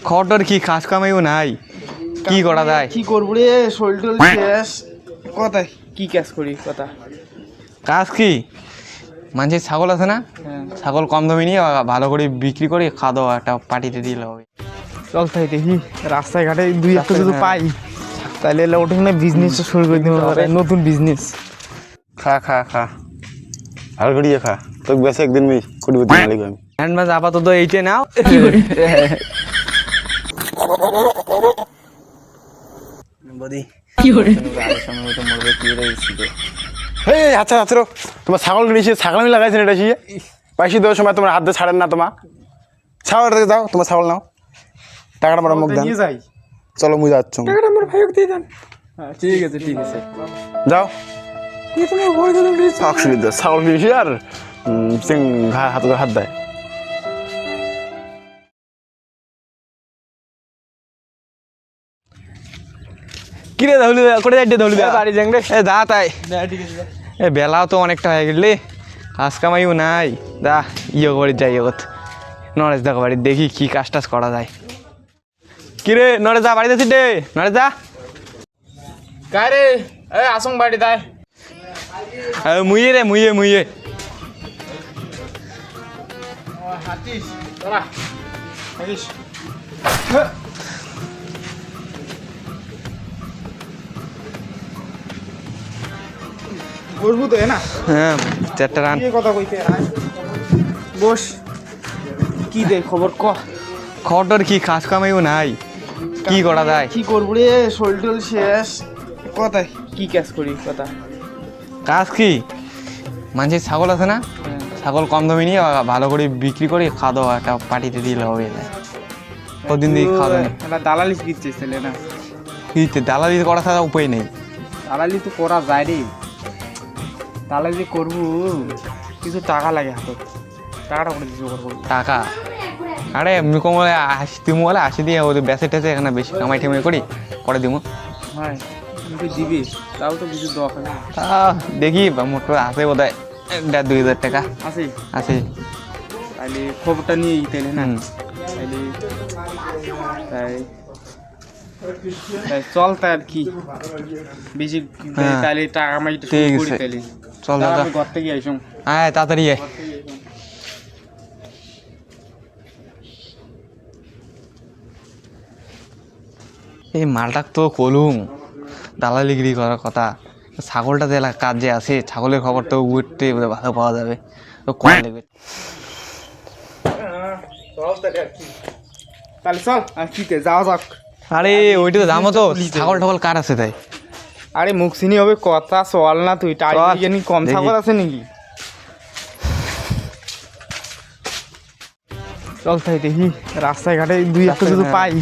খটর কি কাজ কামাইও নাই, কি করা যায়? কি করবো রে, শরীর টল শেষ। কথা কি কাজ করি কথা? কাজ কি, মানুষের ছাগল আছে না, ছাগল কম দামে নিয়ে ভালো করে বিক্রি করে খাওয়া দাওয়া একটা পার্টিতে দিলে হবে। চল তাই দেখি রাস্তায় ঘাটে দুই একটা যদি পাই তাহলে ওটা বিজনেস শুরু করে দিতে হবে, নতুন বিজনেস। খা খা খা ভালো করিয়ে খা, তোকে বেশি একদিন কোটিপতি মালিক আমি। হ্যান্ড মাছ আপাতত এইটে নাও। আচ্ছা আচ্ছা, তোমার ছাগল কিনেছি, ছাগল আমি লাগাইছি এটা শিয়ে পয়সা দেওয়ার সময় তোমার হাত দিয়ে ছাড়েন না, তোমার ছাগল যাও, তোমার ছাগল নাও, টাকাটা আমার মুখ দেন। চলো মুই যাচ্ছ, টাকাটা আমার ভাইকে দিয়ে দেন। ঠিক আছে ঠিক আছে, যাও। তোমার ভয় দিলাম ছাগল কিনেছি আর হাত হাত দেয়। কিরে ধরলি করে যাই ধরলি বাড়ি যাং রে। এ দা তাই ঠিক আছে, এ বেলাও তো অনেকটা হয়ে গেলি, কাজ কামাইও নাই। দা ইয়ে বাড়ি যাই এগোত, নরেশ দা বাড়ি দেখি কি কাজ টাজ করা যায়। কিরে নরেশ দা বাড়িতে আছিস রে? নরেশ দা কাই রে? এ আসং বাড়ি তাই মুইয়ে রে, মুইয়ে মুইয়ে হাতিস তোরা হাতিস। বসবো তো না? হ্যাঁ, চারটা রান কথা কইতে বস। কি দে খবর ক? খটর কি কাজ কামাইও নাই, কি করা যায়? কি করবো রে, শরীর টল শেষ। কথা কি কাজ করি কথা? কাজ কি, মানুষের ছাগল আছে না, ছাগল কম দামে নিয়ে ভালো করে বিক্রি করে খাওয়া দাওয়া একটা পার্টিতে দিলে হবে। কদিন দিয়ে খাওয়া দাওয়া দালালি দিচ্ছিস তাহলে না? দিতে দালালি করা ছাড়া উপায় নেই। দালালি তো করা যায় রে, দালালি করবো কিছু টাকা লাগে হাতত, টাকাটা করে দিচ্ছি করবো। টাকা আরে এমনি কম বলে তুই বলে 80 দিয়ে ওদের বেসে টেসে এখানে বেশি কামাই ঠামাই করি করে দিব। হ্যাঁ তুই দিবি, তাও তো কিছু দোয়া খাবে। দেখি মোট আছে বোধ হয় 1,500-2,000 টাকা আছে আছে। তাহলে খবরটা নিয়ে তাইলে না, তাইলে তাই তাই চল তাই আর কি বেশি তাহলে টাকা মাই ঠিক করি আছে, তাইলে চল দাদা আমি ঘর থেকে আইসুম। হ্যাঁ তাড়াতাড়ি আয়। এই মালটা তো কলুম দালালিগিরি করার কথা, ছাগলটা যে কাজে আছে, ছাগলের খবর তো উঠতে ভালো পাওয়া যাবে, তো কম লাগবে। তাহলে চল আর কি যাওয়া যাক। আরে ওইটা তো দামও তো, ছাগল টাগল কার আছে তাই? আরে মুখ চিনি হবে কথা, চল না তুই টাইম কম ছাগল আছে নাকি? চল তাই দেখি রাস্তায় ঘাটে দুই একটা যদি পাই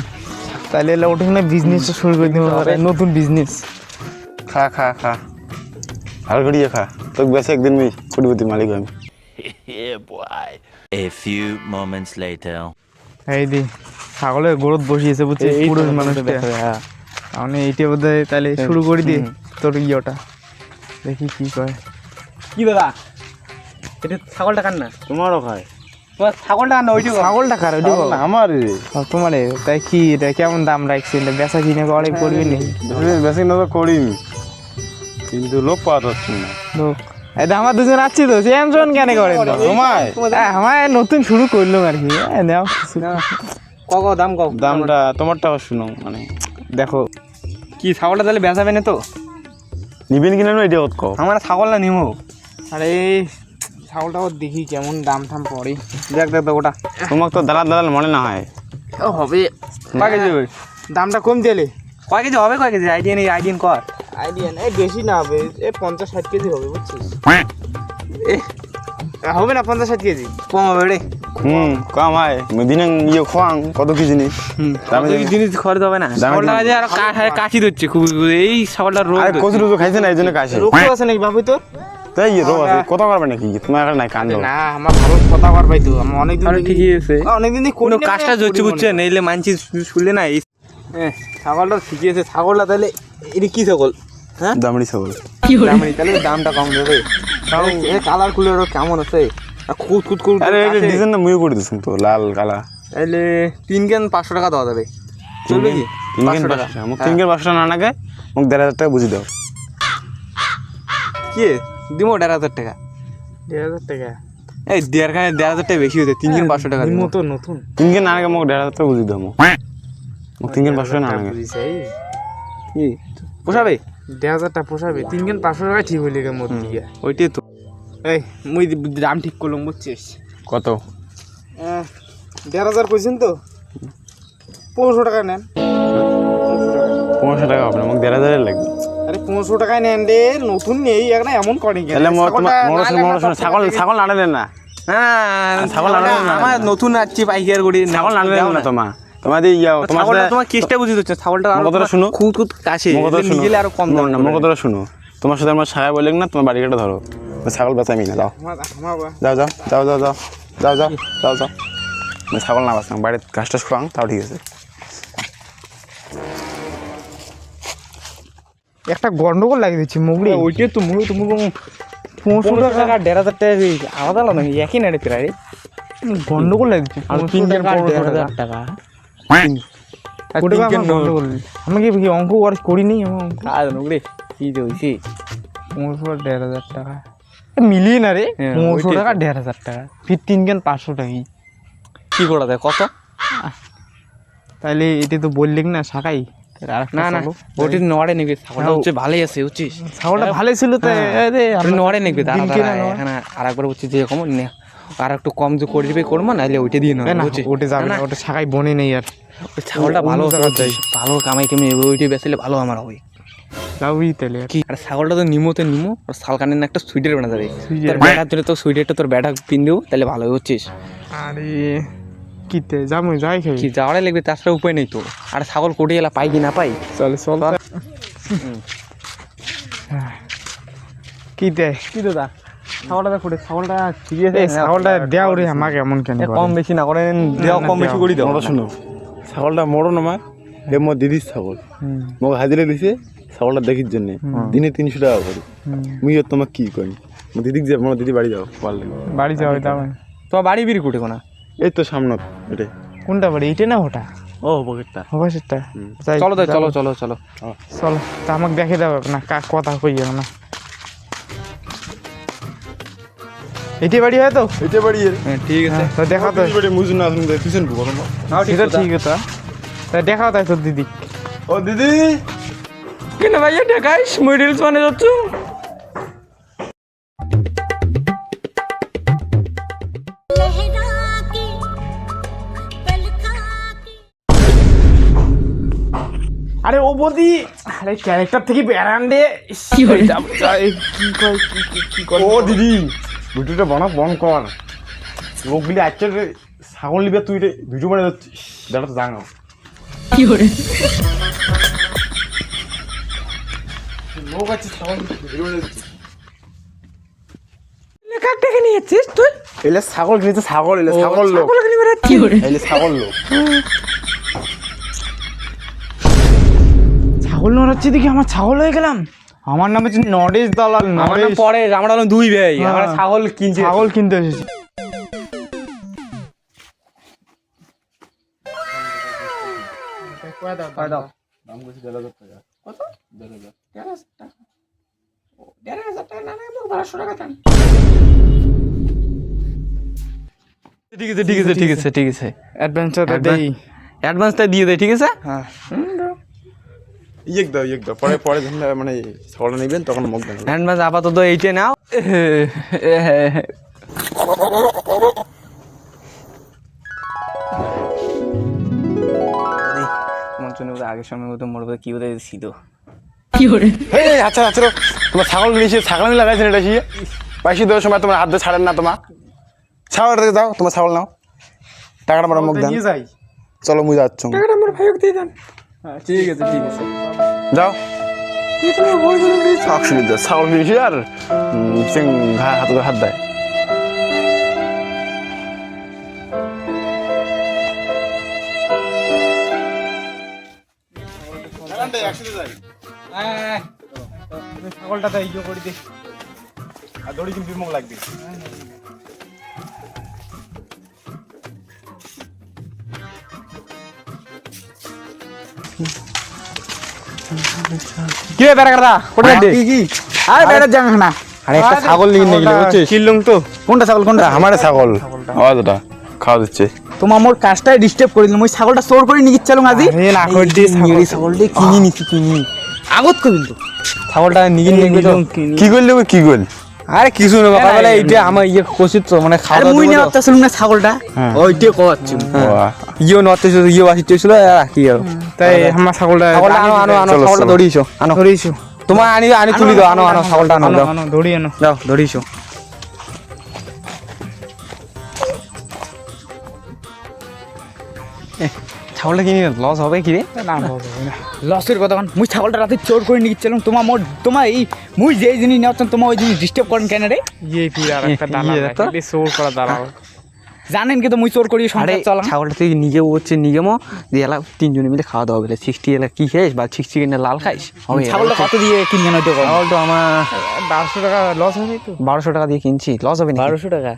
তাহলে ওটা বিজনেস শুরু করে দিতে হবে, নতুন বিজনেস। খা খা খা ভালো করিয়ে খা, তোকে বেশি একদিন কোটিপতি মালিক আমি। A few moments later. এই দি ছাগলের গরুত বসিয়েছে বুঝছিস, পুরুষ মানুষটা মানে এইটা বোধ হয় তাহলে শুরু করে দি তোর ইয়েটা, দেখি কি কয়। কি দাদা এটা ছাগলটা কার না? তোমারও খায় তোমার ছাগলটা কার না? ওইটা ছাগলটা কার? ওইটা আমার তোমার। তাই কি এটা কেমন দাম রাখছিল? বেচা কিনে অনেক করবি নি? বেশি না তো করিনি, কিন্তু লোক পাওয়া যাচ্ছে না। লোক এটা আমার দুজন আছি তো, টেনশন কেন করেন? তোমায় আমার নতুন শুরু করলাম আর কি। নাও ক দাম কও, দামটা তোমারটা শুনো, মানে দেখো কি ছাগলটা তাহলে বেচাবে না তো? নিবেন কিনা এটা ওত কও। আমার ছাগল না নিমো। আরে ছাগলটা দেখি কেমন দাম থাম পড়ে। দেখ দেখ দেখ ওটা তোমাকে তো দালাল দালাল মনে না হয়। হবে কয় কেজি হবে? দামটা কম দিলে কয় কেজি হবে? কয় কেজি আইডিয়া নেই, আইডিয়া কর। আইডিয়া নেই, বেশি না হবে, 50-60 কেজি হবে বুঝছিস? হবে না 50-60 কেজি? কম হবে রে। কম হয় দিনে ইয়ে খোয়াং কত কি জিনিস জিনিস খরচ হবে না। ছাগলটা যে আর কাশি ধরছে খুব, এই ছাগলটা রোগ কচু রুজু খাইছে না, এই জন্য কাছে রোগ আছে নাকি বাবু তোর? তাই রোগ আছে, কথা পারবে নাকি তোমার এখানে নাই কান্দ না আমার ভালো কথা পারবাই তো, আমি অনেকদিন ঠিকই আছে, অনেকদিন কোনো কাজটা হচ্ছে বুঝছেন, এইলে মানছি শুনলে না। এই ছাগলটা ঠিকই আছে, ছাগলটা তাহলে এটা কি ছাগল? হ্যাঁ দামড়ি ছাগল, দামড়ি, তাহলে দামটা কম দেবে। কালার কুলার কেমন আছে? খুদ খুদ করে আরে এটা ডিজাইন না মুই করে দিছুম তো, লাল কালা তাহলে 3 কেন 500 টাকা দেওয়া যাবে, চলবে কি? 3 কেন 500 টাকা মোক 3 কেন 500 টাকা না নাগে মোক 1500 টাকা বুঝি দাও। কি দিমো 1500 টাকা? 1000 টাকা এই 1500 টাকা বেশি হইছে, 3 কেন 500 টাকা দিমো। তো নতুন 3 কেন না নাগে মোক 1500 টাকা বুঝি দাও মোক 3 কেন 500 টাকা না নাগে। কি পোষাবে? 1000 টাকা পোষাবে? 3 কেন 500 টাকা ঠিক হইলে কে মোর দিয়া। ওইটাই তো। এই মুই দাম ঠিক করলাম বুঝছিস? কত? 1500 কইছেন তো, 1500 টাকা নেন। 1500 টাকা হবে না, মোক 1500 এর লাগবে। আরে 1500 টাকায় নেন রে, নতুন নেই একটা এমন করেন কেন? তাহলে ছাগল না দেন না, ছাগল না দেন না, আমার নতুন আসছে পাইকার গড়ি, ছাগল না দেন না তোমার তোমাদের তোমার কেসটা বুঝি দিচ্ছে, ছাগলটা আমার কথাটা শুনো, খুদ খুদ কাছে নিগেলে আরো কম দাম না। আমার কথাটা শুনো, তোমার সাথে আমার সারা বললেন না, তোমার বাড়ি কাটা ধরো, ছাগল বাঁচামি না, যাও যাও যাও যাও যাও যাও যাও যাও যাও যাও, ছাগল না বাঁচাম, বাড়ির ঘাস টাস খোয়াং তাও ঠিক আছে। একটা গন্ডগোল লাগিয়ে দিচ্ছি মুগড়ি। ওইটাই তো মুই তুমি 500 টাকা 1500 টাকা আলাদা আলাদা নাকি একই নেড়ে প্রায় গন্ডগোল লাগিয়েছি। আর 3 কেন 1500 টাকা আমি কি অঙ্ক করিনি, আমার অঙ্ক আর নগরে কি যে হইছে 500 1500 টাকা মিলিয়ে না রে। 500 টাকা 1500 টাকা ফির 3 কেন 500 টাকাই কি করা যায় কত? তাইলে এটা তো বললি না শাখাই। না না ওটি নড়ে নিবি, ছাগলটা হচ্ছে ভালোই আছে বুঝছিস, ছাগলটা ভালো ছিল তো নড়ে নিবি এখানে আরেকবার হচ্ছে যে কম আর একটু কম যে করে দিবে করবো, নাহলে ওইটা দিয়ে নেবো বুঝছিস। ওটা যাবে না, ওটা শাখাই বনে নেই আর। ওই ছাগলটা ভালো ভালো কামাই কেমনি ওইটা বেচলে ভালো আমার হবে। যাবি তাহলে কি আর ছাগলটা তো নিমোতে নিমো, আর শালকানের না একটা সুইটার বানা যাবে, তোর ব্যাটার জন্য তো সুইটারটা তোর ব্যাটা পিন দেবো, তাহলে ভালো হচ্ছিস। আরে কিতে যাবো, যাই খাই কি যাওয়ারে লাগবে, তাছাড়া উপায় নেই তো। আর ছাগল কোটি এলা পাই কি না পাই, চল চল কিতে কি দাদা ছাগলটা ফুটে, ছাগলটা ঠিক এই ছাগলটা দেও রে আমাকে এমন কেন কম বেশি না করেন, দেওয়া কম বেশি করি দাও। মোটা শুনো, ছাগলটা মরো না মা, এ মোর দিদির ছাগল, মোক হাজিরে দিছে ছাগলটা দেখির জন্য, দিনে 300 টাকা করে। মুই আর তোমাকে কি কই, মোর দিদিক যে মোর দিদি বাড়ি যাও পারলে, বাড়ি যাও যাবে। তোমার বাড়ি বিড়ি কুটে কোনা? এই তো সামনে এটা। কোনটা বাড়ি, এইটা না ওটা? ও পকেটটা হবে সেটা। চলো তাই চলো চলো চলো চলো, তা আমাকে দেখে দেবে না, কথা কই না। এটি বাড়ি হয় তো? এটা বাড়ি ঠিক আছে, তো দেখাও তো। বাড়ি মুজুন না শুনতে পিছন বুকো না। সেটা ঠিক আছে, তা দেখাও তাই তোর দিদি। ও দিদি কেন ভাইয়া দেখাইস মিডলস মানে যাচ্ছ? আরে ও বদি, আরে ক্যারেক্টার থেকে বেরান রে। কি হয়ে যাব, কি কয় কি কর? ও দিদি ভিডিওটা বন কর, লোকগুলি আজকে ছাগল নিবে, তুই ভিডিও বানিয়ে যাচ্ছিস, দাঁড়া তো জানো কি করে লোক আছে ছাগল ভিডিও বানিয়ে যাচ্ছিস। কাক ডেকে নিয়ে যাচ্ছিস তুই? এলে ছাগল কিনেছে, ছাগল এলে ছাগল লোক, কি করে এলে ছাগল লোক। ছাগল নড়াচ্ছি দেখি আমার ছাগল হয়ে গেলাম। আমার নাম হচ্ছে নরেশ দালাল। আমার নাম পরে, আমরা হলাম দুই ভাই, আমরা ছাগল কিনছি, ছাগল কিনতে এসেছি। ঠিক আছে ঠিক আছে ঠিক আছে ঠিক আছে, অ্যাডভেঞ্চারটা দেই, অ্যাডভান্সটা দিয়ে দে, ঠিক আছে। হ্যাঁ ইয়েক দাও পরে পরে যখন মানে ছাগলটা নেবেন তখন মুখ দেন। অ্যাডভান্স আপাতত এইটে নাও। তোমার জন্য আগের সময় মতো মরবে কি বোধ ছিল। কি করে এই আচ্ছা আচ্ছা, তোমার ছাগল কিনেছি, ছাগল লাগাইছেন এটা শিয়ে পয়সা দেওয়ার সময় তোমার হাত দিয়ে ছাড়েন না, তোমার ছাগলটা দাও, তোমার ছাগল নাও, টাকাটা আমার মুখ দেন। নিয়ে যাই, চলো মুই যাচ্ছ, টাকাটা আমার ভাইকে দিয়ে দেন। ঠিক আছে ঠিক আছে, যাও। অসুবিধা, ছাগল কিনেছি আর হাতে হাত দেয়। ছাগলটা তাই ইয়ে করে দে, আর দড়ি কিন্তু মুখ লাগবে। কি রে বেড়া কাটা কোথায় দে আরে বেড়া জাঙ্গা না আরে একটা ছাগল নিয়ে গেলে বুঝছিস কিনলুম তো কোনটা ছাগল কোনটা আমার ছাগল আওয়াজটা খাওয়া দিচ্ছে তোমার মোর কাজটাই ডিস্টার্ব করে দিলাম ওই ছাগলটা চোর করে নিয়ে গেছিলাম আজি না কই দি ছাগলটা কিনি নিছি কিনি আগত কই কিন্তু ছাগলটা নিয়ে নিয়ে তো কি করলি কি করলি আরে কিছু না বাবা বলে এইটা আমার ইয়ে কষিত তো মানে আরে খাওয়া মুই নেওয়া ছিল না ছাগলটা ওইটা কোয়াচ্ছি ইয়ে নতে ইয়ে বাসি ছিল আর কি আর তাই আমার ছাগলটা ছাগলটা আনো আনো আনো চলো, ছাগলটা চলো। ধরিছো আনো ধরিছো তোমার আনি আনি তুলি দাও আনো আনো ছাগলটা আনো দাও আনো ধরি আনো দাও ধরিছো ছাগলটা কিনে লস হবে কি রে না লসের কথা কারণ মুই ছাগলটা রাতে চোর করে নিয়ে গেছিলাম তোমার মোর তোমার এই মুই যে জিনিস নেওয়াচ্ছেন তোমার ওই জিনিস ডিস্টার্ব করেন কেন রে ये फिर আর একটা দানা ইয়ে তো। রাখলে সোর করা দাঁড়াও জানেন কিন্তু মুই চোর করি আরে সংসার চালাম ছাগলটা তুই নিজে হচ্ছে নিগেমো দিয়ে এলা তিনজনে মিলে খাওয়া দাওয়া বলে 60 এলা কি খাইস বা 60 কিনে লাল খাইস হবে ছাগলটা কত দিয়ে কিনে নইতে কম ছাগল তো আমার 1200 টাকা লস হবে তো 1200 টাকা দিয়ে কিনছি লস হবে না 1200 টাকা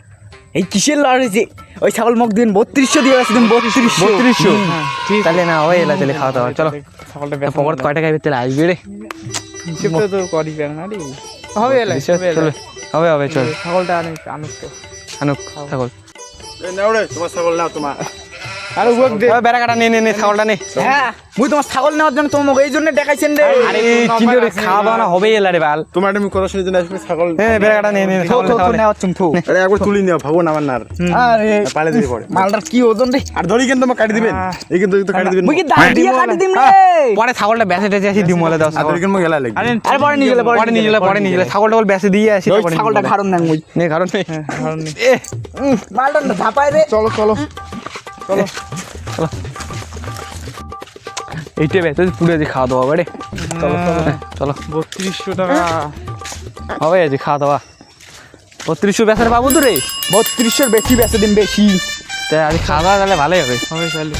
এই কিসের লস হয়েছে ওই ছাগল মুখ দিন 3200 দিয়ে আসছে দিন 3200 তাহলে না ওই এলা চলে খাওয়া দাওয়া চলো ছাগলটা পকেট কয় টাকা তেল আসবে রে হিসেবটা তো করি না রে হবে এলাই চলো হবে হবে চল ছাগলটা আনুক তো আনুক ছাগল নাও রে তোমার ছাগল নাও তোমার আর ওক দে ওই বেড়া কাটা নে ছাগলটা নে হ্যাঁ মুই তোমার ছাগল নেওয়ার জন্য তোমাকে এই জন্য দেখাইছেন রে আরে কিন্তু রে খাওয়া দাওয়া না হবে এলা রে বাল তোমার আমি কথা শুনে জন্য আসবে ছাগল হ্যাঁ বেড়া কাটা নে ছাগল ছাগল নেওয়ার জন্য থু আরে একবার তুলি নিও ভাবো না আমার না আরে পালে দিতে পড়ে মালটার কি ওজন রে আর ধরি কিন্তু তোমার কাটি দিবেন এই কিন্তু কাটি দিবেন মুই কি দাঁত দিয়ে কাটি দিম রে পরে ছাগলটা বেঁচে টেচে আসি দিমলে দাও আর ধরি কিন্তু গেলা লাগবে আরে পরে নিয়ে গেলে পরে নিয়ে গেলে ছাগলটা বল বেঁচে দিয়ে আসি ওই ছাগলটা খারুন না মুই নে কারণ নেই মালটা ধাপায় রে চলো চলো এইটা বেঁচে পুরো যে খাওয়া দাওয়া বাড়ে চলো চলো 3200 টাকা হবে যে খাওয়া দাওয়া 3200 বেচার পাবো তো রে 3200 বেশি বেশি দিন বেশি তাই আজ খাওয়া দাওয়া তাহলে ভালোই হবে হবে চলো